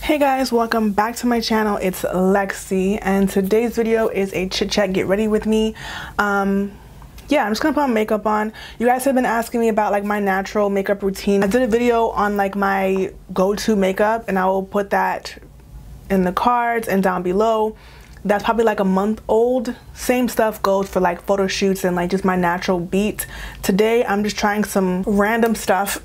Hey guys, welcome back to my channel. It's Lexi and today's video is a chit chat get ready with me. Yeah, I'm just gonna put my makeup on. You guys have been asking me about like my natural makeup routine. I did a video on like my go-to makeup and I will put that in the cards and down below. That's probably like a month old. Same stuff goes for like photo shoots and like just my natural beat. Today I'm just trying some random stuff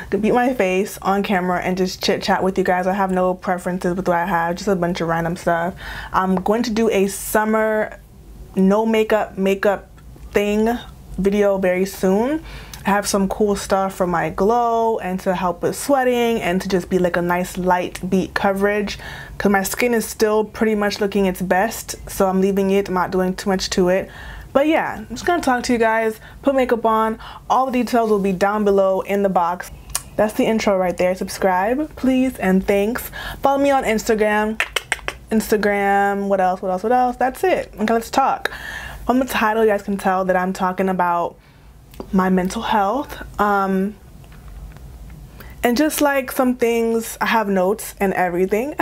to beat my face on camera and just chit chat with you guys. I have no preferences with what I have, just a bunch of random stuff. I'm going to do a summer no makeup thing video very soon. I have some cool stuff for my glow and to help with sweating and to just be like a nice light beat coverage because my skin is still pretty much looking its best, so I'm leaving it. I'm not doing too much to it. But yeah, I'm just gonna talk to you guys, put makeup on. All the details will be down below in the box. That's the intro right there. Subscribe, please, and thanks. Follow me on Instagram. What else? That's it. Okay, let's talk. From the title, you guys can tell that I'm talking about my mental health. And just like some things, I have notes and everything.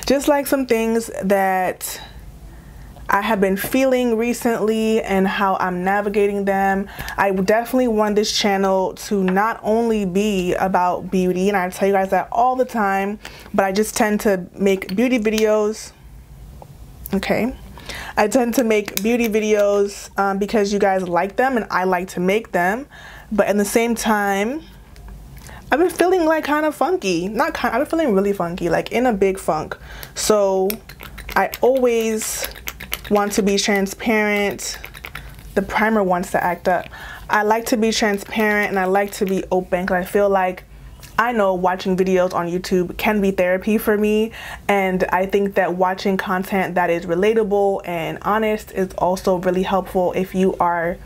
Just like some things that I have been feeling recently and how I'm navigating them. I definitely want this channel to not only be about beauty, and I tell you guys that all the time, but I just tend to make beauty videos. Okay. I tend to make beauty videos because you guys like them and I like to make them. But at the same time, I've been feeling like kind of funky. I've been feeling really funky, like in a big funk. So I always want to be transparent. The primer wants to act up. I like to be transparent and I like to be open because I feel like I know watching videos on YouTube can be therapy for me, and I think that watching content that is relatable and honest is also really helpful if you are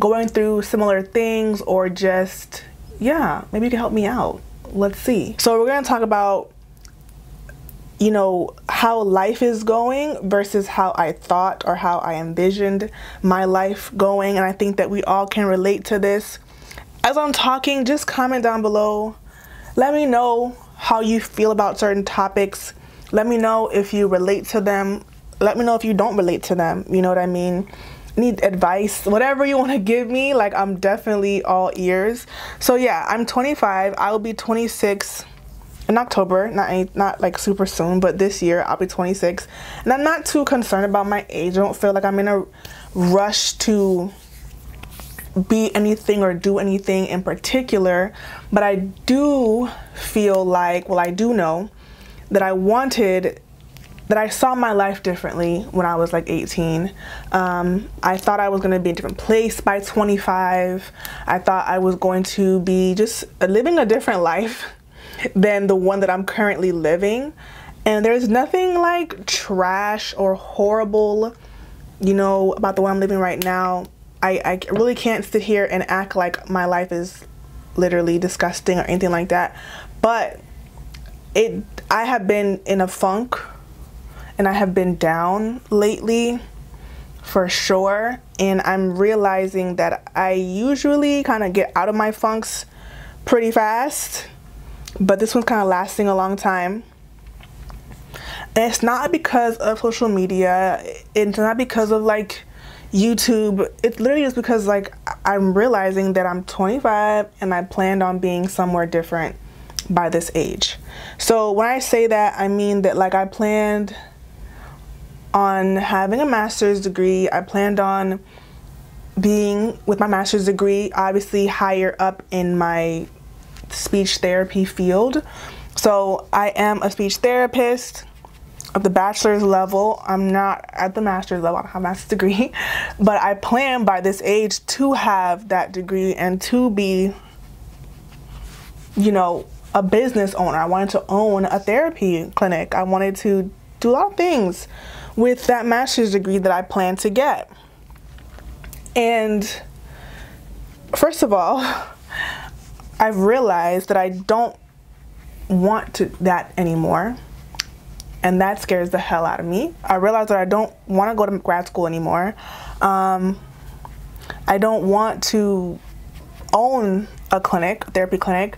going through similar things or just, yeah, maybe you can help me out. Let's see. So we're gonna talk about, you know, how life is going versus how I thought or how I envisioned my life going, and I think that we all can relate to this. As I'm talking, just comment down below. Let me know how you feel about certain topics. Let me know if you relate to them. Let me know if you don't relate to them. You know what I mean? Need advice, whatever you want to give me. Like, I'm definitely all ears. So yeah, I'm 25. I will be 26 in October. Not like super soon, but this year I'll be 26. And I'm not too concerned about my age. I don't feel like I'm in a rush to be anything or do anything in particular, but I do feel like, well, I do know that I saw my life differently when I was like 18. I thought I was going to be in a different place by 25. I thought I was going to be just living a different life than the one that I'm currently living. And there's nothing like trash or horrible, you know, about the one I'm living right now. I really can't sit here and act like my life is literally disgusting or anything like that. But I have been in a funk and I have been down lately for sure. And I'm realizing that I usually kind of get out of my funks pretty fast, but this one's kind of lasting a long time. And it's not because of social media. It's not because of like YouTube. It literally is because like I'm realizing that I'm 25 and I planned on being somewhere different by this age. So when I say that, I mean that like I planned on having a master's degree. I planned on being with my master's degree obviously higher up in my speech therapy field. So I am a speech therapist of the bachelor's level. I'm not at the master's level. I don't have a master's degree, but I plan by this age to have that degree and to be, you know, a business owner. I wanted to own a therapy clinic. I wanted to do a lot of things with that master's degree that I plan to get. And first of all, I've realized that I don't want that anymore. And that scares the hell out of me. I realized that I don't want to go to grad school anymore. I don't want to own a clinic, a therapy clinic.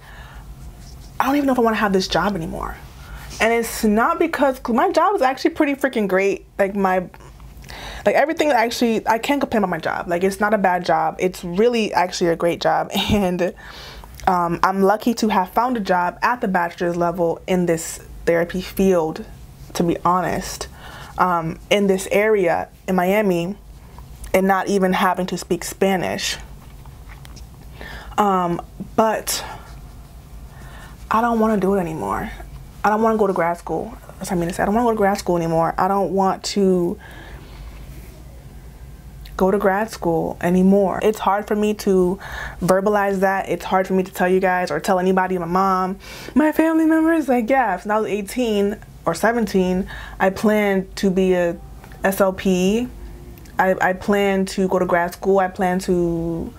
I don't even know if I want to have this job anymore. And it's not because my job is actually pretty freaking great. Like everything, actually, I can't complain about my job. Like, it's not a bad job. It's really actually a great job. And I'm lucky to have found a job at the bachelor's level in this therapy field, to be honest, in this area in Miami, and not even having to speak Spanish. But I don't want to do it anymore. I don't want to go to grad school. That's what I mean to say. I don't want to go to grad school anymore. I don't want to go to grad school anymore. It's hard for me to verbalize that. It's hard for me to tell you guys or tell anybody, my mom, my family members, like, yeah, since I was 18 or 17, I planned to be a SLP. I plan to go to grad school. I plan to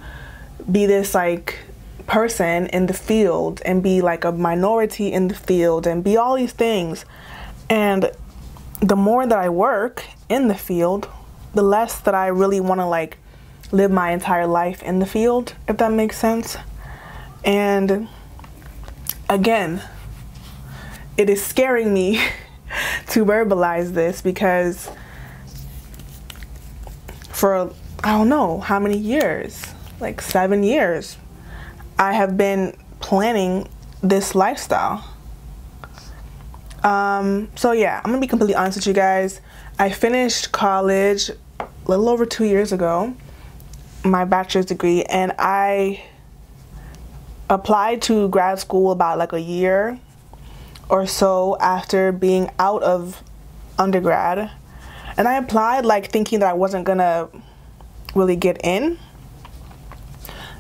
be this like person in the field and be like a minority in the field and be all these things. And the more that I work in the field, the less that I really want to like live my entire life in the field, if that makes sense. And again, it is scaring me to verbalize this because for I don't know how many years, like 7 years, I have been planning this lifestyle. So yeah, I'm gonna be completely honest with you guys. I finished college a little over 2 years ago, my bachelor's degree, and I applied to grad school about like a year or so after being out of undergrad. And I applied like thinking that I wasn't gonna really get in,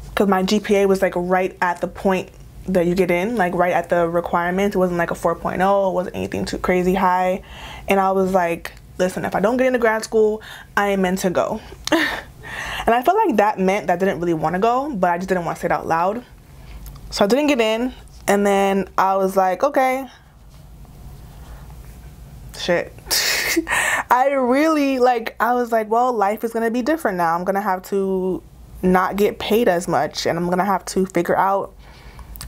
because my GPA was like right at the point that you get in, like right at the requirement. It wasn't like a 4.0, it wasn't anything too crazy high. And I was like, listen, if I don't get into grad school, I am meant to go. And I felt like that meant that I didn't really want to go, but I just didn't want to say it out loud. So I didn't get in, and then I was like, okay, shit. I was like, well, life is gonna be different now. I'm gonna have to not get paid as much, and I'm gonna have to figure out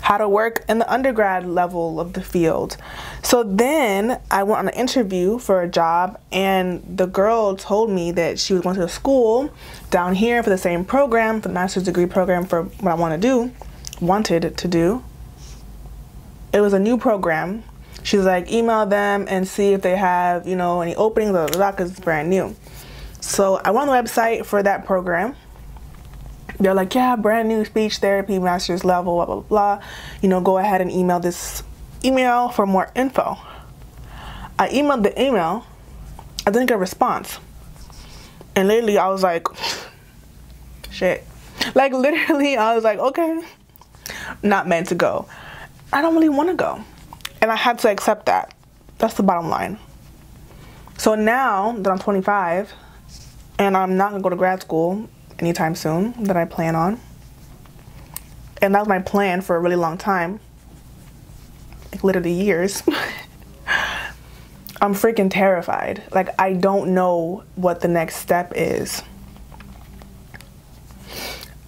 how to work in the undergrad level of the field. So then I went on an interview for a job, and the girl told me that she was going to a school down here for the same program, for the master's degree program for what I wanted to do. It was a new program. She's like, email them and see if they have, you know, any openings, because it's brand new. So I went on the website for that program. They're like, yeah, brand new speech therapy, master's level, blah, blah, blah. You know, go ahead and email this email for more info. I emailed the email. I didn't get a response. And literally, I was like, shit. Like, literally, I was like, okay, not meant to go. I don't really want to go. And I had to accept that. That's the bottom line. So now that I'm 25 and I'm not going to go to grad school anytime soon that I plan on, and that was my plan for a really long time, like literally years, I'm freaking terrified. Like, I don't know what the next step is.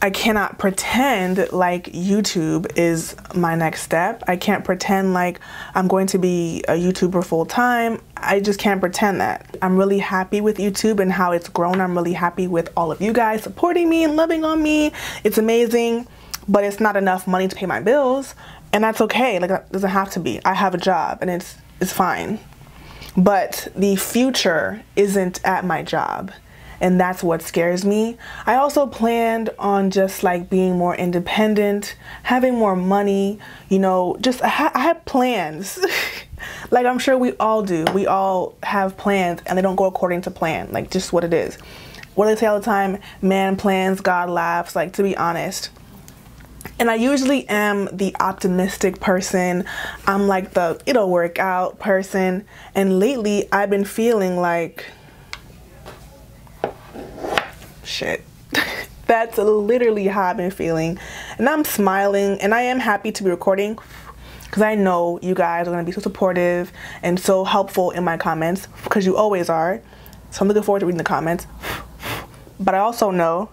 I cannot pretend like YouTube is my next step. I can't pretend like I'm going to be a YouTuber full time. I just can't pretend that. I'm really happy with YouTube and how it's grown. I'm really happy with all of you guys supporting me and loving on me. It's amazing, but it's not enough money to pay my bills, and that's okay. Like, it doesn't have to be. I have a job, and it's fine. But the future isn't at my job. And that's what scares me. I also planned on just like being more independent, having more money, you know, just I had plans. Like, I'm sure we all do. We all have plans, and they don't go according to plan, like just what it is. What do they say all the time? Man plans, God laughs, like, to be honest. And I usually am the optimistic person. I'm like the it'll work out person. And lately I've been feeling like, shit. That's literally how I've been feeling. And I'm smiling, and I am happy to be recording because I know you guys are going to be so supportive and so helpful in my comments, because you always are. So I'm looking forward to reading the comments. But I also know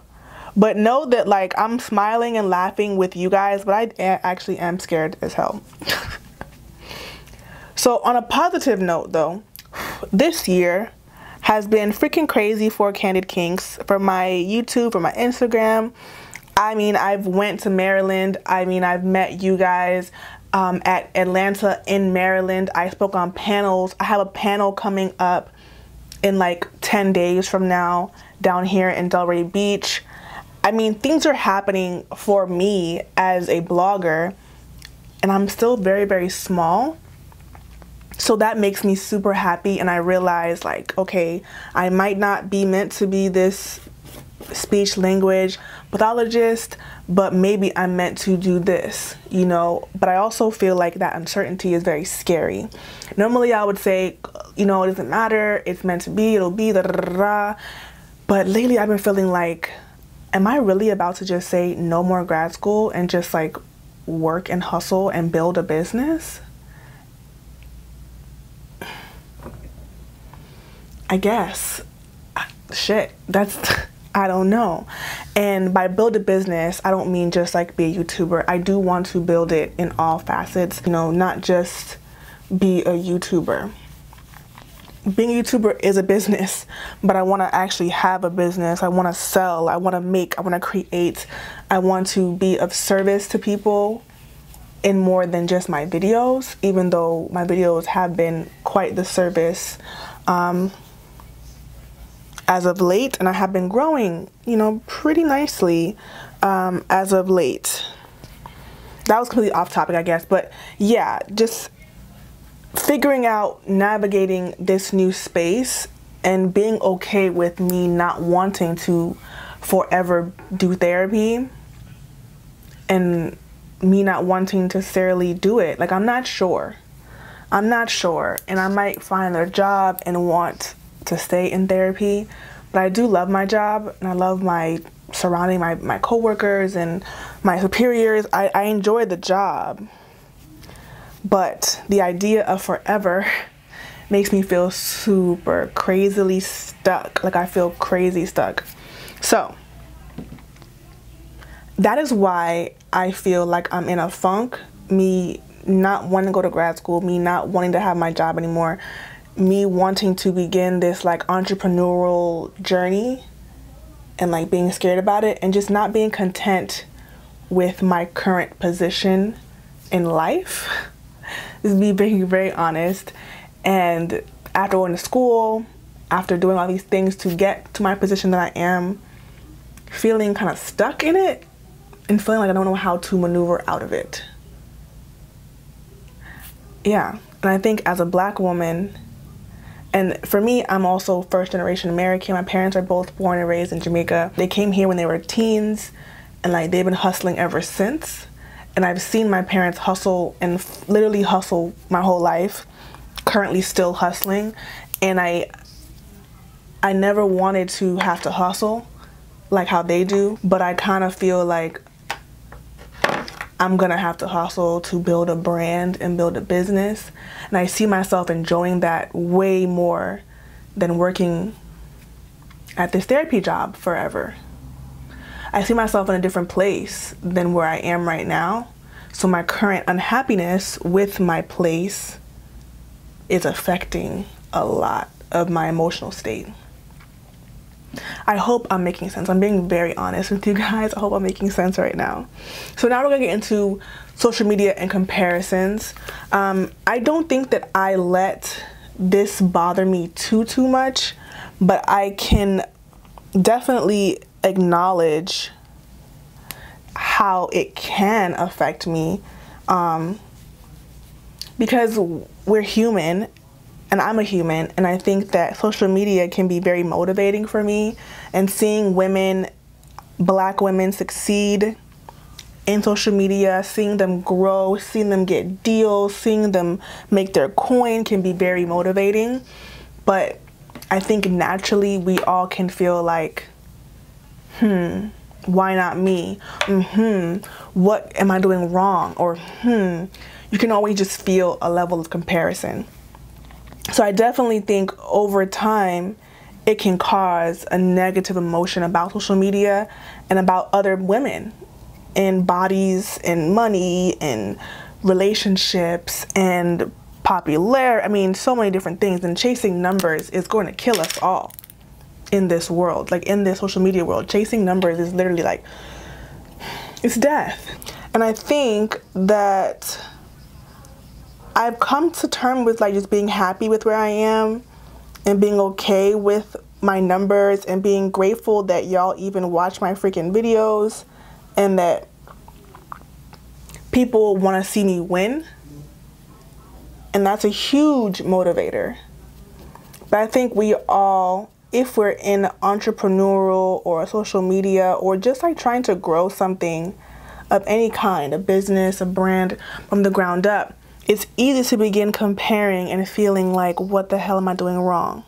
that like I'm smiling and laughing with you guys, but I actually am scared as hell. So on a positive note though, this year has been freaking crazy for KandidKinks, for my YouTube, for my Instagram. I mean, I've went to Maryland. I mean, I've met you guys at Atlanta in Maryland. I spoke on panels. I have a panel coming up in like 10 days from now down here in Delray Beach. I mean, things are happening for me as a blogger, and I'm still very, very small. So that makes me super happy, and I realize like, okay, I might not be meant to be this speech language pathologist, but maybe I'm meant to do this, you know. But I also feel like that uncertainty is very scary. Normally I would say, you know, it doesn't matter, it's meant to be, it'll be, da da da da. But lately I've been feeling like, am I really about to just say no more grad school and just like work and hustle and build a business? I guess. Shit, that's, I don't know. And by build a business, I don't mean just like be a YouTuber. I do want to build it in all facets, you know, not just be a YouTuber. Being a YouTuber is a business, but I want to actually have a business. I want to sell, I want to make, I want to create, I want to be of service to people in more than just my videos, even though my videos have been quite the service as of late, and I have been growing, you know, pretty nicely as of late. That was completely off topic, I guess, but yeah, just figuring out navigating this new space and being okay with me not wanting to forever do therapy and me not wanting to necessarily do it. Like, I'm not sure, and I might find a job and want to stay in therapy, but I do love my job, and I love my surrounding, my coworkers and my superiors. I enjoy the job, but the idea of forever makes me feel super crazily stuck. Like, I feel crazy stuck. So that is why I feel like I'm in a funk. Me not wanting to go to grad school, me not wanting to have my job anymore, me wanting to begin this like entrepreneurial journey and like being scared about it, and just not being content with my current position in life. This is me being very honest. And after going to school, after doing all these things to get to my position that I am, feeling kind of stuck in it and feeling like I don't know how to maneuver out of it. Yeah, and I think as a Black woman, and for me, I'm also first generation American. My parents are both born and raised in Jamaica. They came here when they were teens, and like they've been hustling ever since. And I've seen my parents hustle and literally hustle my whole life, currently still hustling. And I never wanted to have to hustle like how they do, but I kind of feel like I'm gonna have to hustle to build a brand and build a business. And I see myself enjoying that way more than working at this therapy job forever. I see myself in a different place than where I am right now. So my current unhappiness with my place is affecting a lot of my emotional state. I hope I'm making sense. I'm being very honest with you guys. I hope I'm making sense right now. So now we're gonna get into social media and comparisons. I don't think that I let this bother me too much, but I can definitely acknowledge how it can affect me, because we're human. And I'm a human, and I think that social media can be very motivating for me. And seeing women, Black women, succeed in social media, seeing them grow, seeing them get deals, seeing them make their coin can be very motivating. But I think naturally we all can feel like, why not me? What am I doing wrong? Or you can always just feel a level of comparison. So I definitely think over time, it can cause a negative emotion about social media and about other women and bodies and money and relationships and popular. I mean, so many different things. And chasing numbers is going to kill us all in this world. Like in this social media world, chasing numbers is literally like, it's death. And I think that I've come to terms with like just being happy with where I am and being okay with my numbers and being grateful that y'all even watch my freaking videos and that people want to see me win. And that's a huge motivator. But I think we all, if we're in entrepreneurial or social media or just like trying to grow something of any kind, a business, a brand from the ground up, it's easy to begin comparing and feeling like, what the hell am I doing wrong?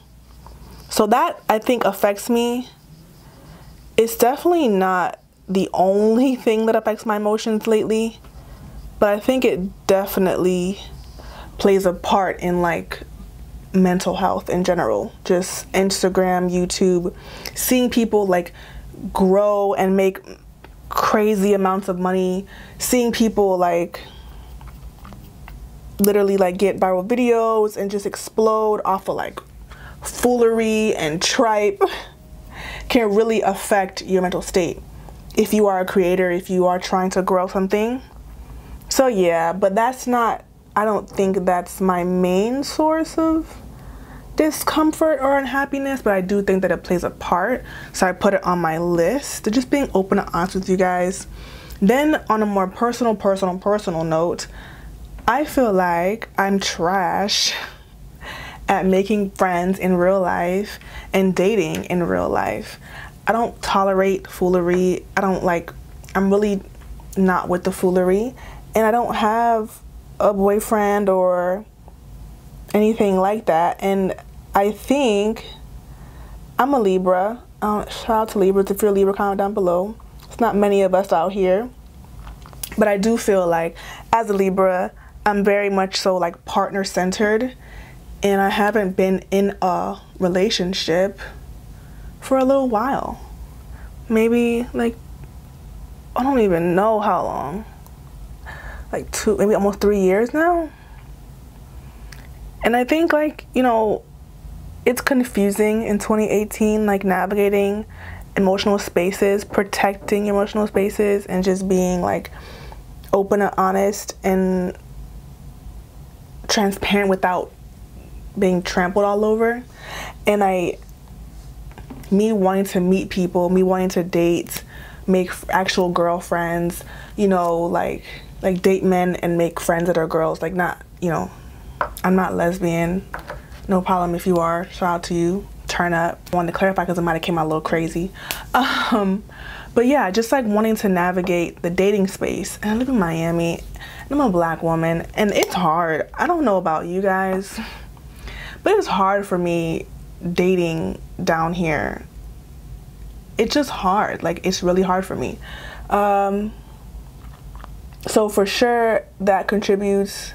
So that, I think, affects me. It's definitely not the only thing that affects my emotions lately, but I think it definitely plays a part in like mental health in general. Just Instagram, YouTube, seeing people like grow and make crazy amounts of money, seeing people like literally like get viral videos and just explode off of like foolery and tripe can really affect your mental state if you are a creator, if you are trying to grow something. So yeah, but that's not, I don't think that's my main source of discomfort or unhappiness, but I do think that it plays a part. So I put it on my list to just being open and honest with you guys. Then on a more personal note, I feel like I'm trash at making friends in real life and dating in real life. I don't tolerate foolery. I'm really not with the foolery, and I don't have a boyfriend or anything like that. And I think I'm a Libra. Shout out to Libras. If you're a Libra, comment down below. It's not many of us out here, but I do feel like as a Libra, I'm very much so like partner centered, and I haven't been in a relationship for a little while. Maybe like, I don't even know how long. Like maybe almost 3 years now. And I think like, you know, it's confusing in 2018, like navigating emotional spaces, protecting emotional spaces, and just being like open and honest and transparent without being trampled all over. And me wanting to meet people, me wanting to date, make actual girlfriends, you know, like date men and make friends that are girls, like not, you know, I'm not lesbian, no problem if you are, shout out to you, turn up. I wanted to clarify because it might have came out a little crazy. But yeah, just like wanting to navigate the dating space. And I live in Miami, and I'm a black woman, and it's hard. I don't know about you guys, but it's hard for me dating down here. It's just hard, like it's really hard for me. So for sure that contributes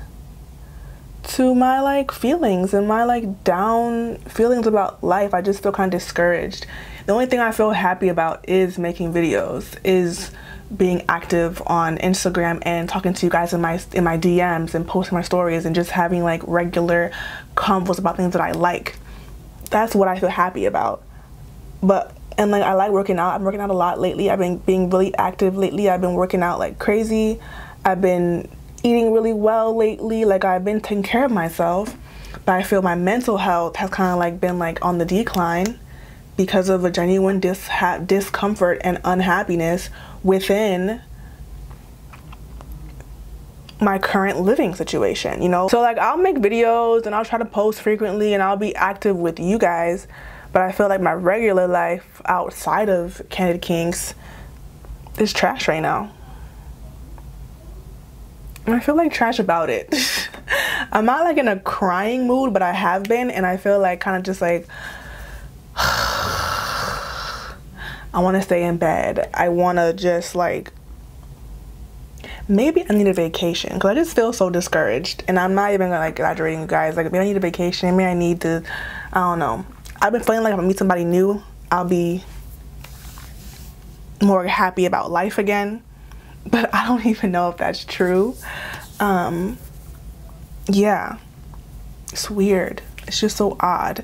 to my like feelings and my like down feelings about life. I just feel kind of discouraged. The only thing I feel happy about is making videos, is being active on Instagram and talking to you guys in my DMs and posting my stories and just having like regular convos about things that I like. That's what I feel happy about. And like I like working out. I'm working out a lot lately. I've been being really active lately. I've been working out like crazy. I've been eating really well lately. Like I've been taking care of myself, but I feel my mental health has kind of like been like on the decline because of a genuine discomfort and unhappiness within my current living situation, you know? So like I'll make videos and I'll try to post frequently and I'll be active with you guys, but I feel like my regular life outside of KandidKinks is trash right now. And I feel like trash about it. I'm not like in a crying mood, but I have been, and I feel like kind of just like I want to stay in bed. I want to just like, maybe I need a vacation because I just feel so discouraged. And I'm not even gonna like exaggerating, you guys. Like maybe I need a vacation. Maybe I need to, I don't know. I've been feeling like if I meet somebody new, I'll be more happy about life again. But I don't even know if that's true. Yeah. It's weird. It's just so odd.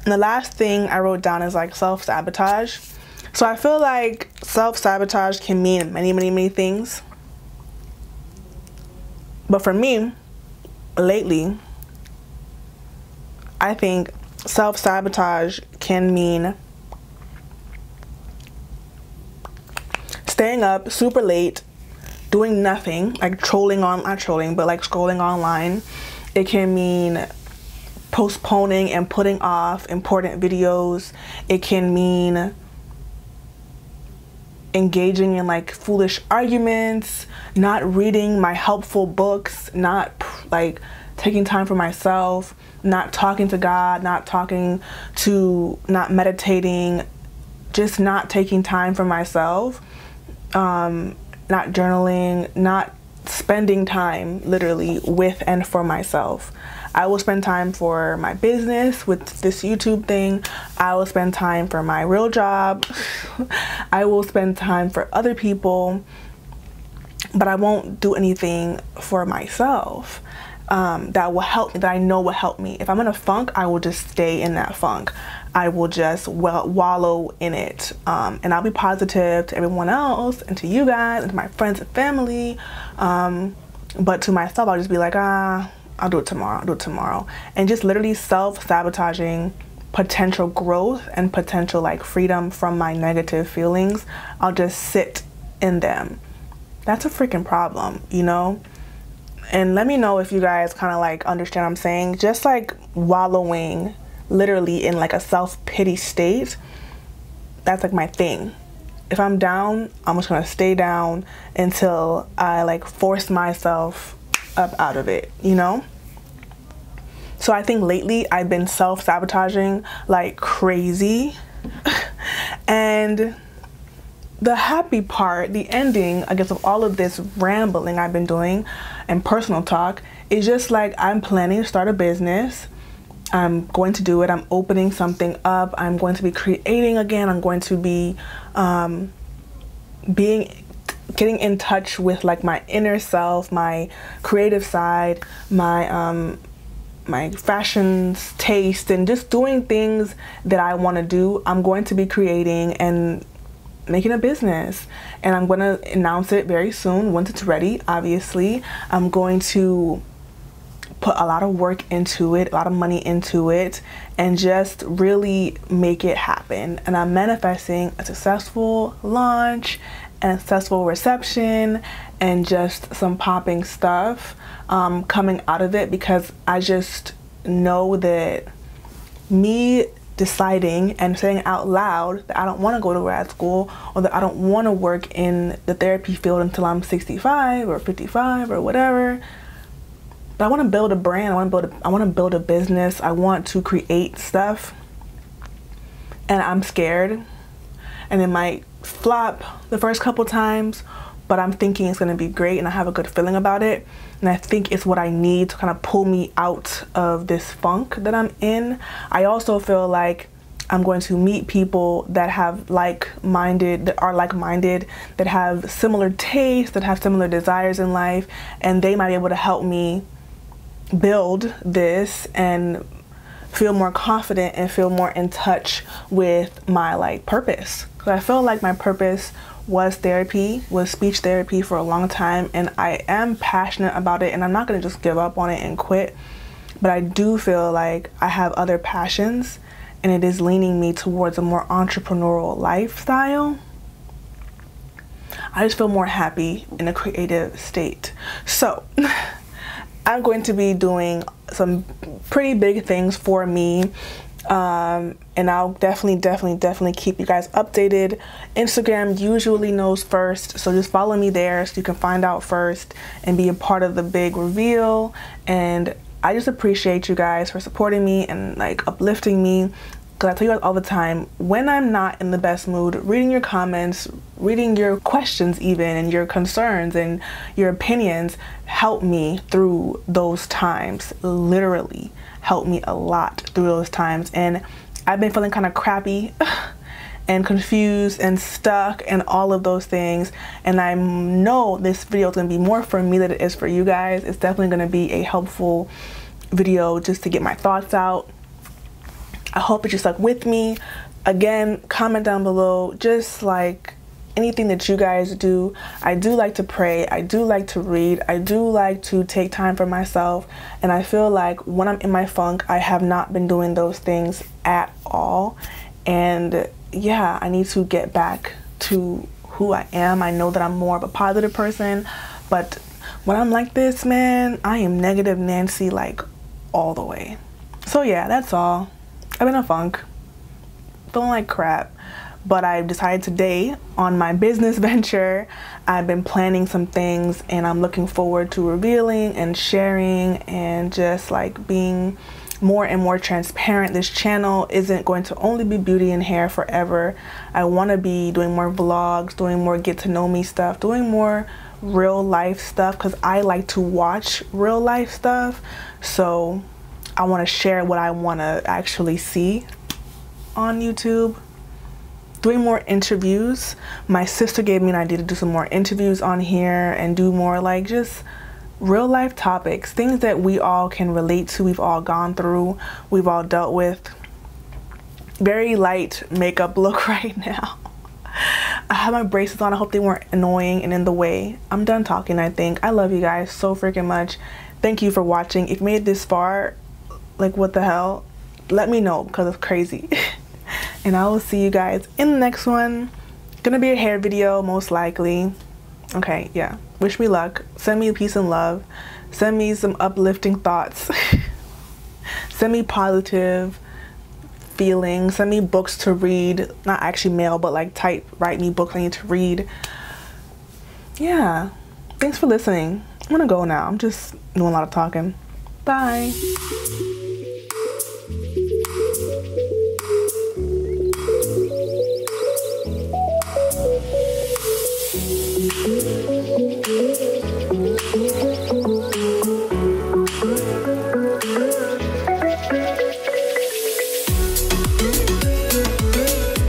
And the last thing I wrote down is like self-sabotage. So I feel like self-sabotage can mean many things. But for me, lately, I think self-sabotage can mean staying up super late, doing nothing, like not trolling, but like scrolling online. It can mean postponing and putting off important videos. It can mean engaging in like foolish arguments, not reading my helpful books, not like taking time for myself, not talking to God, not meditating, just not taking time for myself, not journaling, not spending time literally with and for myself. I will spend time for my business with this YouTube thing. I will spend time for my real job. I will spend time for other people, but I won't do anything for myself that will help me, that I know will help me. If I'm in a funk, I will just stay in that funk. I will just wallow in it. And I'll be positive to everyone else and to you guys and to my friends and family. But to myself, I'll just be like, I'll do it tomorrow. And just literally self-sabotaging potential growth and potential like freedom from my negative feelings. I'll just sit in them. That's a freaking problem, you know? And let me know if you guys kind of like understand what I'm saying. Just like wallowing literally in like a self-pity state, that's like my thing. If I'm down, I'm just gonna stay down until I like force myself up out of it, you know? So I think lately I've been self-sabotaging like crazy. And the happy part, the ending, I guess, of all of this rambling I've been doing and personal talk is just like I'm planning to start a business. I'm going to do it. I'm opening something up. I'm going to be creating again. I'm going to be getting in touch with like my inner self, my creative side, my fashion taste, and just doing things that I want to do. I'm going to be creating and making a business, and I'm going to announce it very soon once it's ready. Obviously, I'm going to put a lot of work into it, a lot of money into it, and just really make it happen. And I'm manifesting a successful launch and a successful reception and just some popping stuff coming out of it, because I just know that me deciding and saying out loud that I don't want to go to grad school, or that I don't want to work in the therapy field until I'm 65 or 55 or whatever. But I want to build a brand. I want to build a business. I want to create stuff, and I'm scared, and it might flop the first couple times, but I'm thinking it's going to be great, and I have a good feeling about it. And I think it's what I need to kind of pull me out of this funk that I'm in. I also feel like I'm going to meet people that have like-minded, that have similar tastes, that have similar desires in life, and they might be able to help me build this and feel more confident and feel more in touch with my like purpose. Because I feel like my purpose was speech therapy for a long time, and I am passionate about it, and I'm not going to just give up on it and quit. But I do feel like I have other passions, and it is leaning me towards a more entrepreneurial lifestyle. I just feel more happy in a creative state. So I'm going to be doing some pretty big things for me. And I'll definitely keep you guys updated. Instagram usually knows first, so just follow me there so you can find out first and be a part of the big reveal. And I just appreciate you guys for supporting me and like uplifting me, because I tell you guys all the time, when I'm not in the best mood, reading your comments, reading your questions even, and your concerns and your opinions help me through those times. Literally help me a lot through those times. And I've been feeling kind of crappy and confused and stuck and all of those things, and I know this video is going to be more for me than it is for you guys. It's definitely going to be a helpful video just to get my thoughts out. I hope that you stuck with me. Again, comment down below just like anything that you guys do. I do like to pray, I do like to read, I do like to take time for myself, and I feel like when I'm in my funk, I have not been doing those things at all. And yeah, I need to get back to who I am. I know that I'm more of a positive person, but when I'm like this, man, I am negative Nancy like all the way. So yeah, that's all. I've been in a funk, feeling like crap. But I've decided today on my business venture, I've been planning some things, and I'm looking forward to revealing and sharing and just like being more and more transparent. This channel isn't going to only be beauty and hair forever. I want to be doing more vlogs, doing more get to know me stuff, doing more real life stuff, because I like to watch real life stuff. So I want to share what I want to actually see on YouTube. Doing more interviews. My sister gave me an idea to do some more interviews on here and do more like just real life topics, things that we all can relate to, we've all gone through, we've all dealt with. Very light makeup look right now. I have my braces on. I hope they weren't annoying and in the way. I'm done talking, I think. I love you guys so freaking much. Thank you for watching. If you made it this far, like what the hell? Let me know, because it's crazy. And I will see you guys in the next one. Gonna be a hair video, most likely. Okay, yeah. Wish me luck. Send me peace and love. Send me some uplifting thoughts. Send me positive feelings. Send me books to read. Not actually mail, but like type. Write me books I need to read. Yeah. Thanks for listening. I'm gonna go now. I'm just doing a lot of talking. Bye.